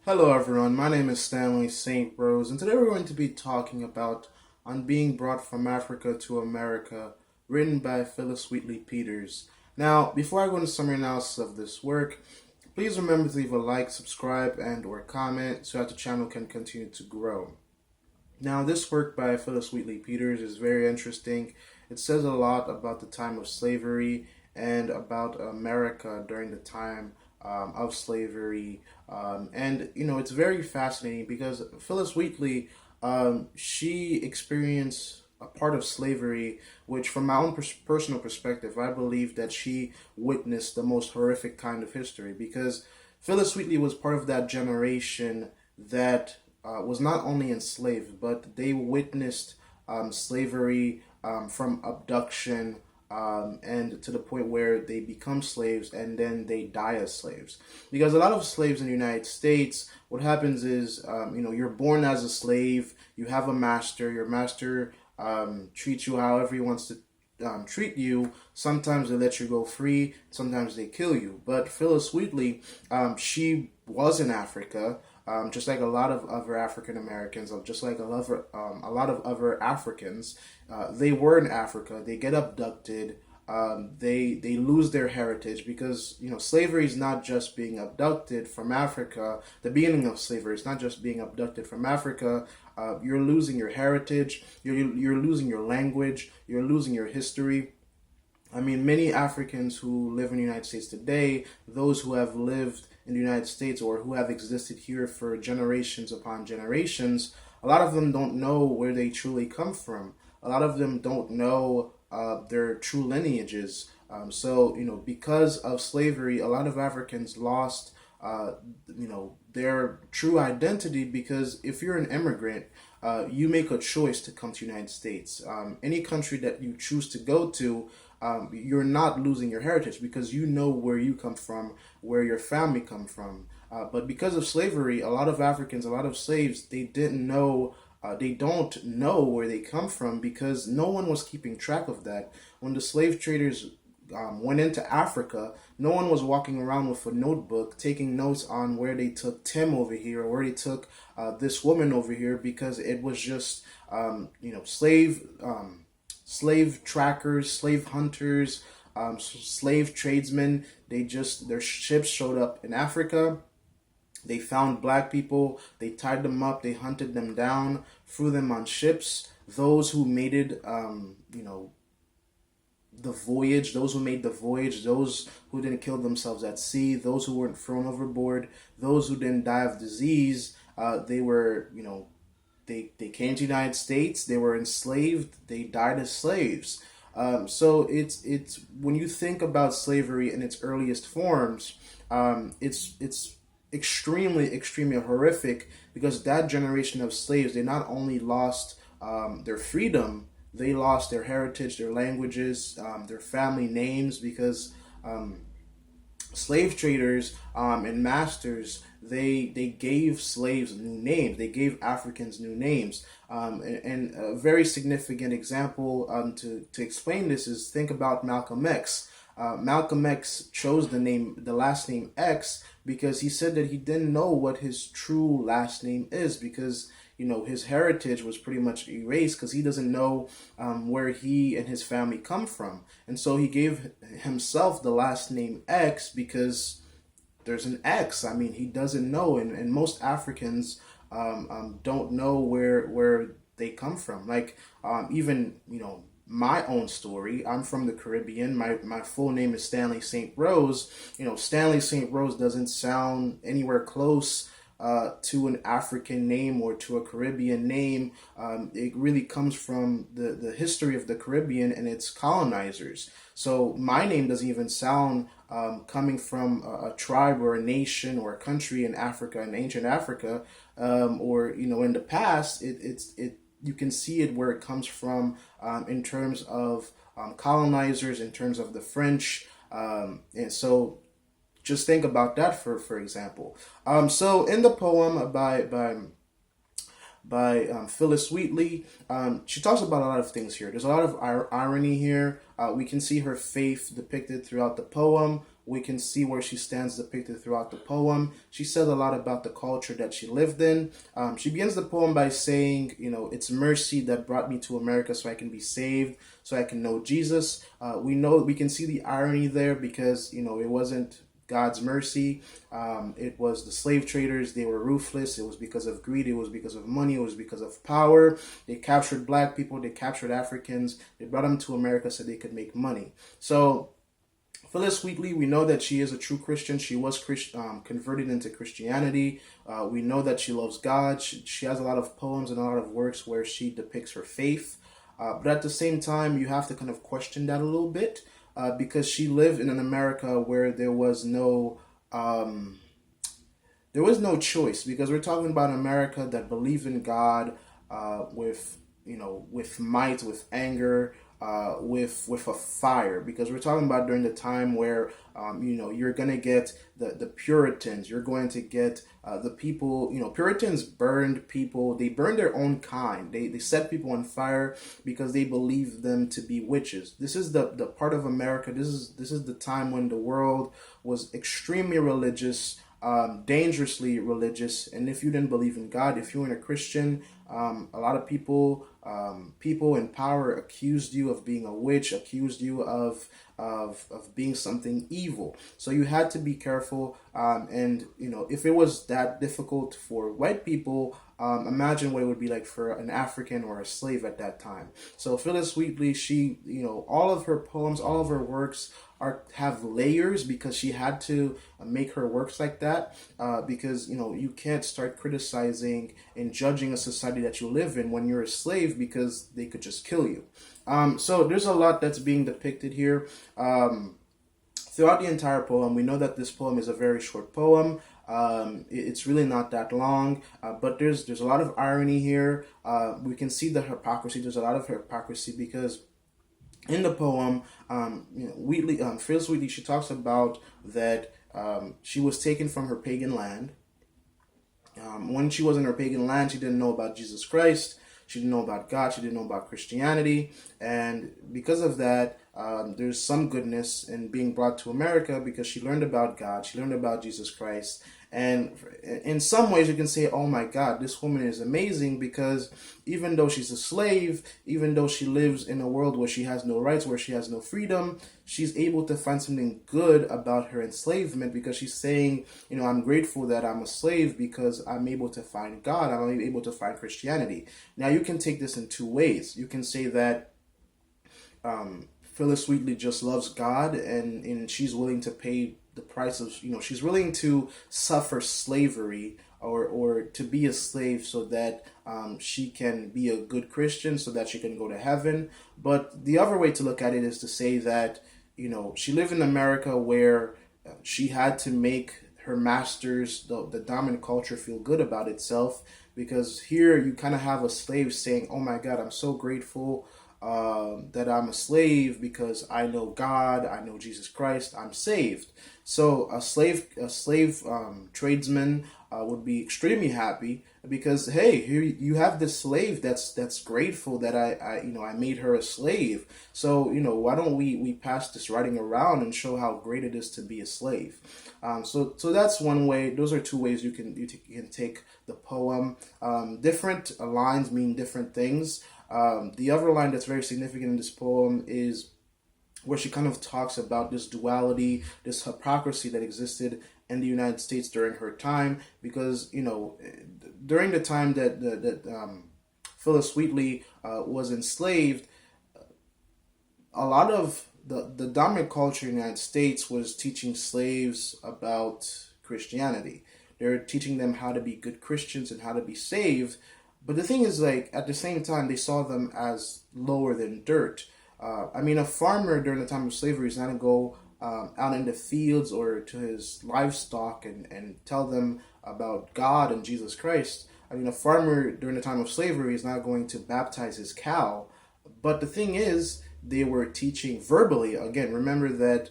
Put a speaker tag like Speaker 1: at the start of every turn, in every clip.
Speaker 1: Hello everyone, my name is Stanley St. Rose, and today we're going to be talking about On Being Brought from Africa to America, written by Phillis Wheatley Peters. Now, before I go into summary analysis of this work, please remember to leave a like, subscribe, and or comment so that the channel can continue to grow. Now, this work by Phillis Wheatley Peters is very interesting. It says a lot about the time of slavery and about America during the time of slavery. It's very fascinating because Phillis Wheatley, she experienced a part of slavery, which, from my own personal perspective, I believe that she witnessed the most horrific kind of history because Phillis Wheatley was part of that generation that was not only enslaved, but they witnessed slavery from abduction and to the point where they become slaves and then they die as slaves. Because a lot of slaves in the United States, what happens is, you're born as a slave, you have a master, your master treats you however he wants to treat you. Sometimes they let you go free, sometimes they kill you. But Phillis Wheatley, she was in Africa, just like a lot of other African Americans, just like a lot of other Africans. They were in Africa. They get abducted. They lose their heritage because slavery is not just being abducted from Africa. The beginning of slavery is not just being abducted from Africa. You're losing your heritage. You're losing your language. You're losing your history. I mean, many Africans who live in the United States today, those who have lived in the United States or who have existed here for generations upon generations, a lot of them don't know where they truly come from. A lot of them don't know their true lineages. Because of slavery, a lot of Africans lost their true identity, because if you're an immigrant, you make a choice to come to the United States. Any country that you choose to go to, you're not losing your heritage because you know where you come from, where your family come from. But because of slavery, a lot of Africans, a lot of slaves, they don't know where they come from because no one was keeping track of that. When the slave traders went into Africa, no one was walking around with a notebook taking notes on where they took Tim over here or where they took this woman over here, because it was just slave trackers, slave hunters, slave tradesmen. Their ships showed up in Africa. They found black people, they tied them up, they hunted them down, threw them on ships. Those who made it, the voyage, those who made the voyage, those who didn't kill themselves at sea, those who weren't thrown overboard, those who didn't die of disease, they came to the United States, they were enslaved, they died as slaves. So it's when you think about slavery in its earliest forms, it's extremely horrific, because that generation of slaves, they not only lost their freedom, they lost their heritage, their languages, their family names, because slave traders and masters, they gave slaves new names. They gave Africans new names. And a very significant example to explain this is, think about Malcolm X. Malcolm X chose the last name X because he said that he didn't know what his true last name is, because his heritage was pretty much erased because he doesn't know where he and his family come from. And so he gave himself the last name X because there's an X. I mean, he doesn't know, and most Africans don't know where they come from. Like, even, my own story. I'm from the Caribbean. My full name is Stanley St. Rose. Stanley St. Rose doesn't sound anywhere close to an African name or to a Caribbean name. It really comes from the history of the Caribbean and its colonizers. So my name doesn't even sound coming from a tribe or a nation or a country in Africa, in ancient Africa, or in the past. You can see it where it comes from in terms of colonizers, in terms of the French, and so just think about that for example. So in the poem by Phillis Wheatley, she talks about a lot of things here. There's a lot of irony here. We can see her faith depicted throughout the poem, we can see where she stands depicted throughout the poem. She says a lot about the culture that she lived in. She begins the poem by saying, it's mercy that brought me to America so I can be saved, so I can know Jesus. We can see the irony there because, it wasn't God's mercy. It was the slave traders. They were ruthless. It was because of greed. It was because of money. It was because of power. They captured black people. They captured Africans. They brought them to America so they could make money. So Phillis Wheatley, we know that she is a true Christian. She was converted into Christianity. We know that she loves God. She has a lot of poems and a lot of works where she depicts her faith. But at the same time, you have to kind of question that a little bit. Because she lived in an America where there was no choice. Because we're talking about America that believed in God with might, with anger, with a fire. Because we're talking about during the time where you're gonna get the Puritans. You're going to get the people. Puritans burned people. They burned their own kind. They set people on fire because they believed them to be witches. This is the part of America. This is the time when the world was extremely religious, dangerously religious. And if you didn't believe in God, if you weren't a Christian, a lot of people in power accused you of being a witch, accused you of being something evil. So you had to be careful. And if it was that difficult for white people, imagine what it would be like for an African or a slave at that time. So Phillis Wheatley, she, all of her poems, all of her works have layers because she had to make her works like that. Because you can't start criticizing and judging a society that you live in when you're a slave because they could just kill you. So there's a lot that's being depicted here. Throughout the entire poem, we know that this poem is a very short poem. It's really not that long, but there's a lot of irony here. We can see the hypocrisy. There's a lot of hypocrisy because in the poem, Phillis Wheatley, she talks about that she was taken from her pagan land. When she was in her pagan land, she didn't know about Jesus Christ. She didn't know about God. She didn't know about Christianity. And because of that, there's some goodness in being brought to America because she learned about God. She learned about Jesus Christ. And in some ways, you can say, oh my God, this woman is amazing because even though she's a slave, even though she lives in a world where she has no rights, where she has no freedom, she's able to find something good about her enslavement because she's saying, I'm grateful that I'm a slave because I'm able to find God. I'm able to find Christianity. Now, you can take this in two ways. You can say that Phillis Wheatley just loves God and she's willing to pay the price of, she's willing to suffer slavery or to be a slave so that she can be a good Christian, so that she can go to heaven. But the other way to look at it is to say that, she lived in America where she had to make her masters, the dominant culture, feel good about itself. Because here you kind of have a slave saying, oh my God, I'm so grateful that I'm a slave because I know God, I know Jesus Christ, I'm saved. So a slave tradesman would be extremely happy because, hey, here you have this slave that's grateful that I made her a slave. So why don't we pass this writing around and show how great it is to be a slave? So that's one way. Those are two ways you can take the poem. Different lines mean different things. The other line that's very significant in this poem is where she kind of talks about this duality, this hypocrisy that existed in the United States during her time, because during the time that Phillis Wheatley was enslaved, a lot of the dominant culture in the United States was teaching slaves about Christianity. They're teaching them how to be good Christians and how to be saved. But the thing is, at the same time, they saw them as lower than dirt. A farmer during the time of slavery is not going to go out in the fields or to his livestock and tell them about God and Jesus Christ. A farmer during the time of slavery is not going to baptize his cow. But the thing is, they were teaching verbally. Again, remember that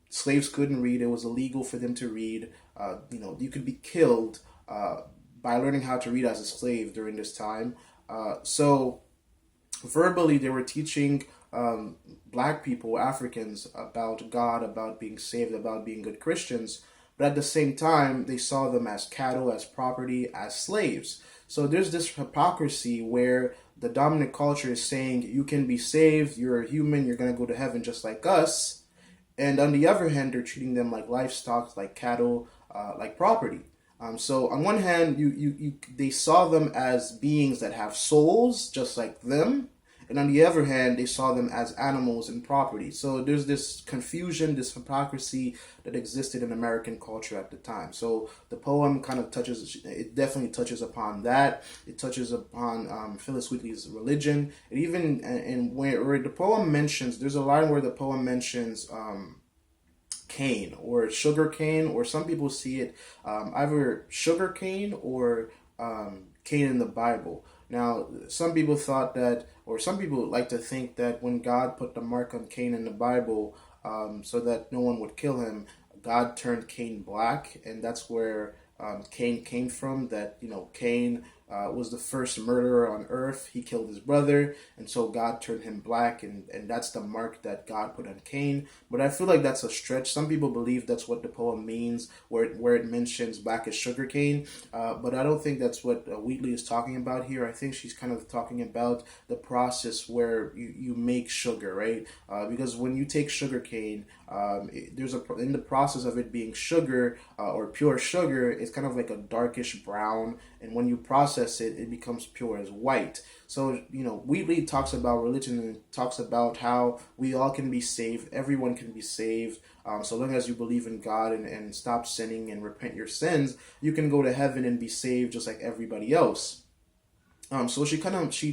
Speaker 1: slaves couldn't read. It was illegal for them to read. You could be killed by learning how to read as a slave during this time. So verbally, they were teaching black people, Africans, about God, about being saved, about being good Christians. But at the same time, they saw them as cattle, as property, as slaves. So there's this hypocrisy where the dominant culture is saying you can be saved, you're a human, you're going to go to heaven just like us. And on the other hand, they're treating them like livestock, like cattle, like property. So on one hand, they saw them as beings that have souls, just like them, and on the other hand, they saw them as animals and property. So there's this confusion, this hypocrisy that existed in American culture at the time. So the poem kind of it definitely touches upon that. It touches upon Phillis Wheatley's religion. It even, and where the poem mentions, there's a line where the poem mentions cane or sugar cane, or some people see it either sugar cane or Cain in the Bible. Now, some people thought that, or some people like to think that when God put the mark on Cain in the Bible, so that no one would kill him, God turned Cain black, and that's where Cain came from. That Cain was the first murderer on earth. He killed his brother, and so God turned him black, and that's the mark that God put on Cain. But I feel like that's a stretch. Some people believe that's what the poem means, where it mentions black as sugar cane, but I don't think that's what Wheatley is talking about here. I think she's kind of talking about the process where you make sugar, right? Because when you take sugar cane, in the process of it being sugar or pure sugar, it's kind of like a darkish brown, and when you process it, it becomes pure as white. So Wheatley talks about religion and talks about how we all can be saved, everyone can be saved, so long as you believe in God and stop sinning and repent your sins, you can go to heaven and be saved just like everybody else. So she throws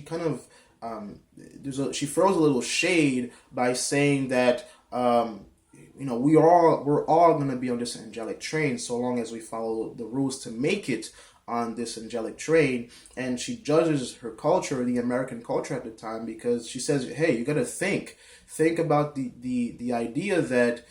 Speaker 1: a little shade by saying that we're all going to be on this angelic train so long as we follow the rules to make it on this angelic train. And she judges her culture, the American culture at the time, because she says, hey, you got to think about the idea that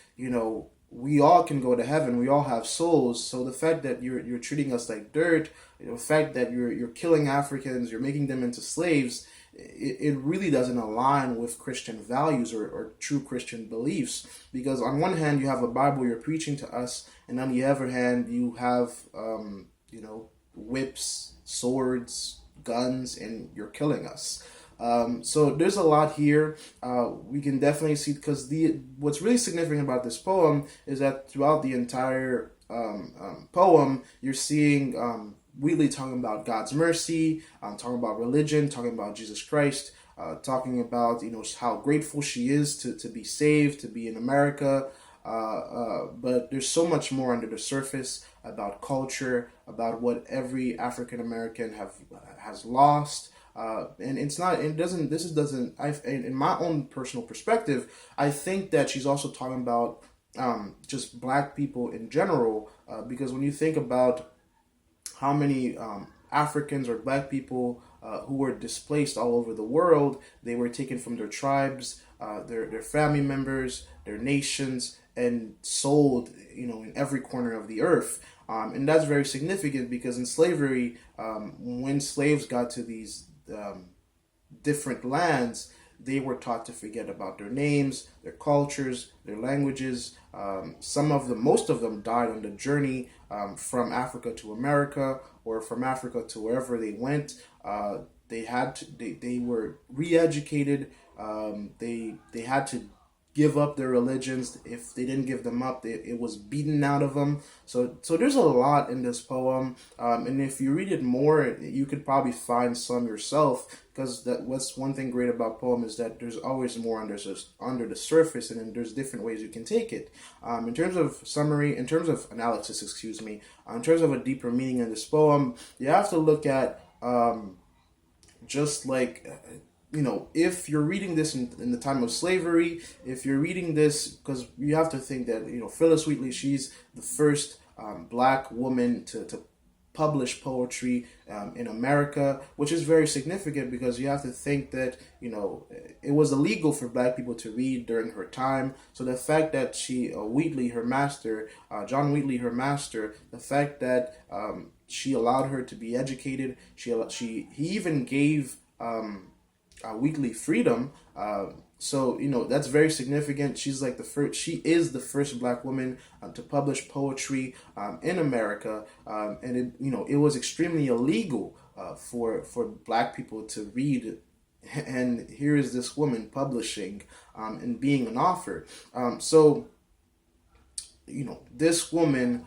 Speaker 1: we all can go to heaven, we all have souls. So the fact that you're treating us like dirt, the fact that you're killing Africans, you're making them into slaves, it really doesn't align with Christian values or true Christian beliefs. Because on one hand, you have a Bible you're preaching to us, and on the other hand, you have, whips, swords, guns, and you're killing us. So there's a lot here. We can definitely see, because what's really significant about this poem is that throughout the entire poem, you're seeing Wheatley talking about God's mercy, talking about religion, talking about Jesus Christ, talking about how grateful she is to be saved, to be in America. But there's so much more under the surface about culture, about what every African American has lost. And it's not, it doesn't, this doesn't, in my own personal perspective, I think that she's also talking about just black people in general, because when you think about how many Africans or black people who were displaced all over the world, they were taken from their tribes, their family members, their nations, and sold, in every corner of the earth. And that's very significant because in slavery, when slaves got to these different lands, they were taught to forget about their names, their cultures, their languages. Most of them died on the journey from Africa to America, or from Africa to wherever they went. They were re-educated. They had to give up their religions. If they didn't give them up, it was beaten out of them. So there's a lot in this poem, and if you read it more, you could probably find some yourself, because what's one thing great about poem is that there's always more under the surface, and then there's different ways you can take it. In terms of analysis, in terms of a deeper meaning in this poem, you have to look at just like if you're reading this in the time of slavery, if you're reading this, because you have to think that, Phillis Wheatley, she's the first black woman to publish poetry in America, which is very significant because you have to think that, it was illegal for black people to read during her time. So the fact that Wheatley, her master, John Wheatley, her master, the fact that she allowed her to be educated, he even gave Wheatley freedom. So that's very significant. She's like the first. She is the first Black woman to publish poetry in America, and it was extremely illegal for Black people to read. And here is this woman publishing and being an author. So this woman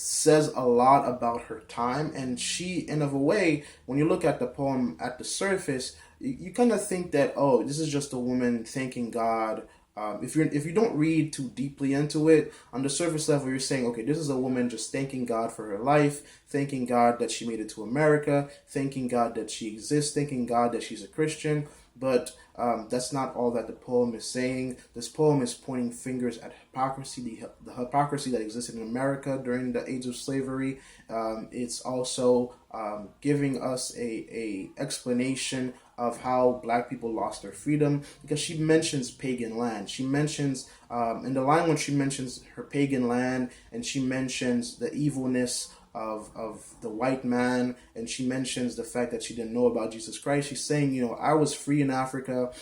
Speaker 1: says a lot about her time, and she, in of a way, when you look at the poem at the surface, you kind of think that, oh, this is just a woman thanking God. If you don't read too deeply into it, on the surface level, you're saying, okay, this is a woman just thanking God for her life, thanking God that she made it to America, thanking God that she exists, thanking God that she's a Christian. But that's not all that the poem is saying. This poem is pointing fingers at hypocrisy, the hypocrisy that existed in America during the age of slavery. It's also giving us a explanation of how Black people lost their freedom, because she mentions pagan land. She mentions, in the line when she mentions her pagan land, and she mentions the evilness of the white man, and she mentions the fact that she didn't know about Jesus Christ. She's saying, I was free in Africa.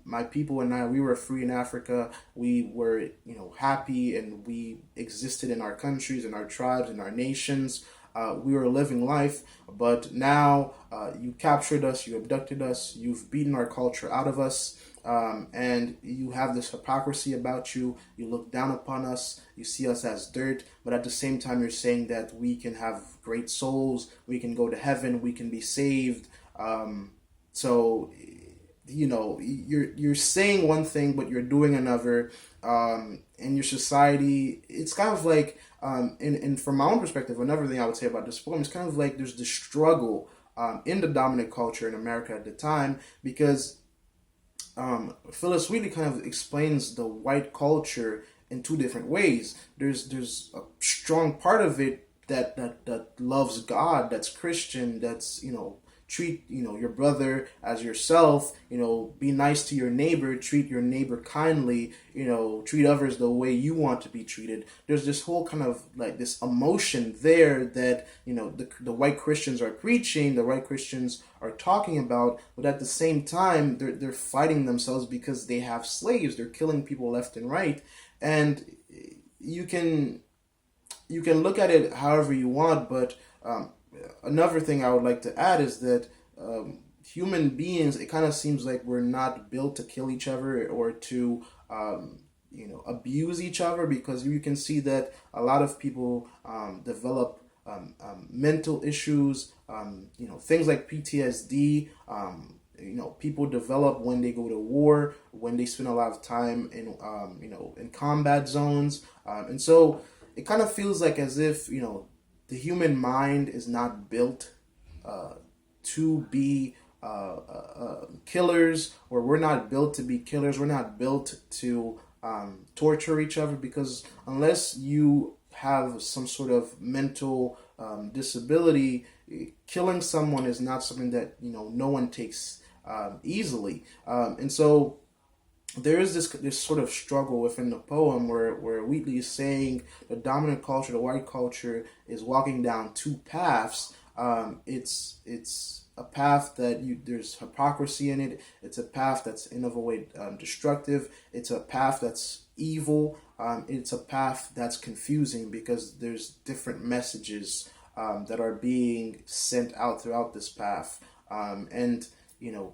Speaker 1: My people and we were free in Africa. We were, happy, and we existed in our countries, in our tribes, in our nations. We were living life, but now you captured us, you abducted us, you've beaten our culture out of us, and you have this hypocrisy about you. You look down upon us, you see us as dirt, but at the same time you're saying that we can have great souls, we can go to heaven, we can be saved. So you're saying one thing, but you're doing another. In your society, it's kind of like, and from my own perspective, another thing I would say about this poem is kind of like there's this struggle in the dominant culture in America at the time, because Phillis Wheatley kind of explains the white culture in two different ways. There's a strong part of it that loves God, that's Christian, that's treat your brother as yourself, be nice to your neighbor, treat your neighbor kindly, treat others the way you want to be treated. There's this whole kind of like this emotion there that the white Christians are preaching, the white Christians are talking about, but at the same time they're fighting themselves because they have slaves. They're killing people left and right, and you can look at it however you want, but another thing I would like to add is that human beings, it kind of seems like we're not built to kill each other or to abuse each other, because you can see that a lot of people develop mental issues, things like PTSD. People develop when they go to war, when they spend a lot of time in combat zones, and so it kind of feels like as if the human mind is not built to be killers, or we're not built to be killers. We're not built to torture each other, because unless you have some sort of mental disability, killing someone is not something that no one takes easily. And so there is this sort of struggle within the poem where Wheatley is saying the dominant culture, the white culture, is walking down two paths. It's a path that there's hypocrisy in it. It's a path that's in of a way destructive. It's a path that's evil. It's a path that's confusing, because there's different messages that are being sent out throughout this path. And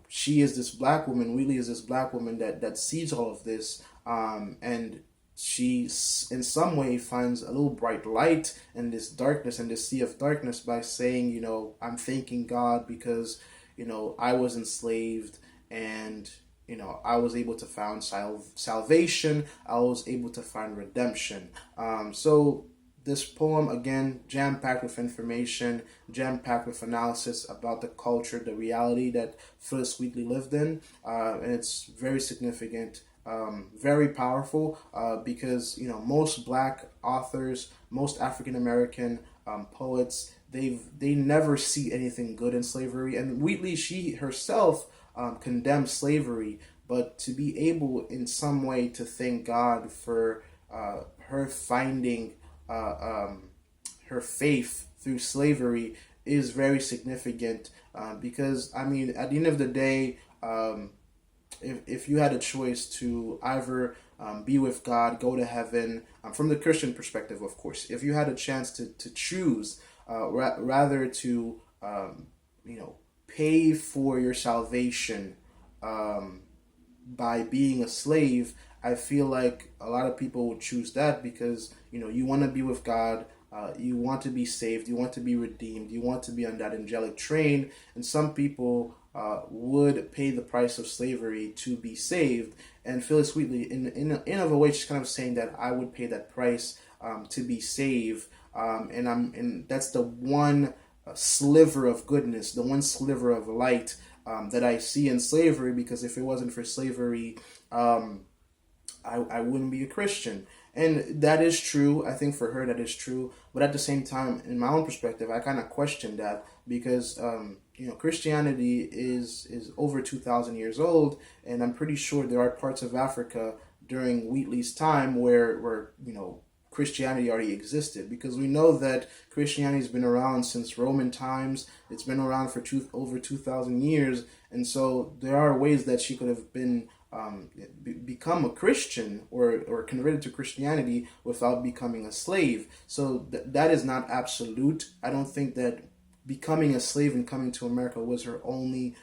Speaker 1: she is this Black woman, Wheatley is this Black woman that sees all of this, and she in some way finds a little bright light in this darkness, in this sea of darkness, by saying, I'm thanking God because, I was enslaved, and, I was able to find salvation, I was able to find redemption. So this poem, again, jam-packed with information, jam-packed with analysis about the culture, the reality that Phillis Wheatley lived in, and it's very significant, very powerful, because most Black authors, most African American poets, they never see anything good in slavery. And Wheatley, she herself condemned slavery, but to be able in some way to thank God for her finding her faith through slavery is very significant, because at the end of the day, if you had a choice to either be with God, go to heaven, from the Christian perspective, of course, if you had a chance to choose, rather to, pay for your salvation by being a slave, I feel like a lot of people would choose that because, you want to be with God, you want to be saved, you want to be redeemed, you want to be on that angelic train, and some people would pay the price of slavery to be saved. And Phillis Wheatley, in of a way, she's kind of saying that I would pay that price to be saved, and that's the one sliver of goodness, the one sliver of light that I see in slavery. Because if it wasn't for slavery, I wouldn't be a Christian. And that is true. I think for her that is true. But at the same time, in my own perspective, I kind of question that because, Christianity is over 2,000 years old. And I'm pretty sure there are parts of Africa during Wheatley's time where Christianity already existed. Because we know that Christianity has been around since Roman times. It's been around for over 2,000 years. And so there are ways that she could have been become a Christian or converted to Christianity without becoming a slave. So that is not absolute. I don't think that becoming a slave and coming to America was her only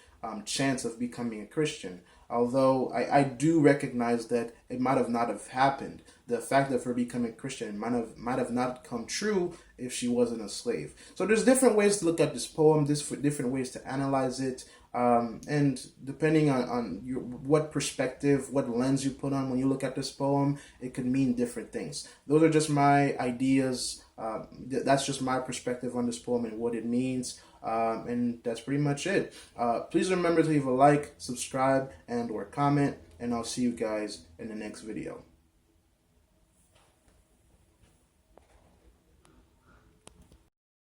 Speaker 1: chance of becoming a Christian. Although I do recognize that it might have not have happened. The fact of her becoming a Christian might have not come true if she wasn't a slave. So there's different ways to look at this poem, different ways to analyze it. And depending on what perspective, what lens you put on when you look at this poem, it could mean different things. Those are just my ideas. That's just my perspective on this poem and what it means. And that's pretty much it. Please remember to leave a like, subscribe, and or comment, and I'll see you guys in the next video.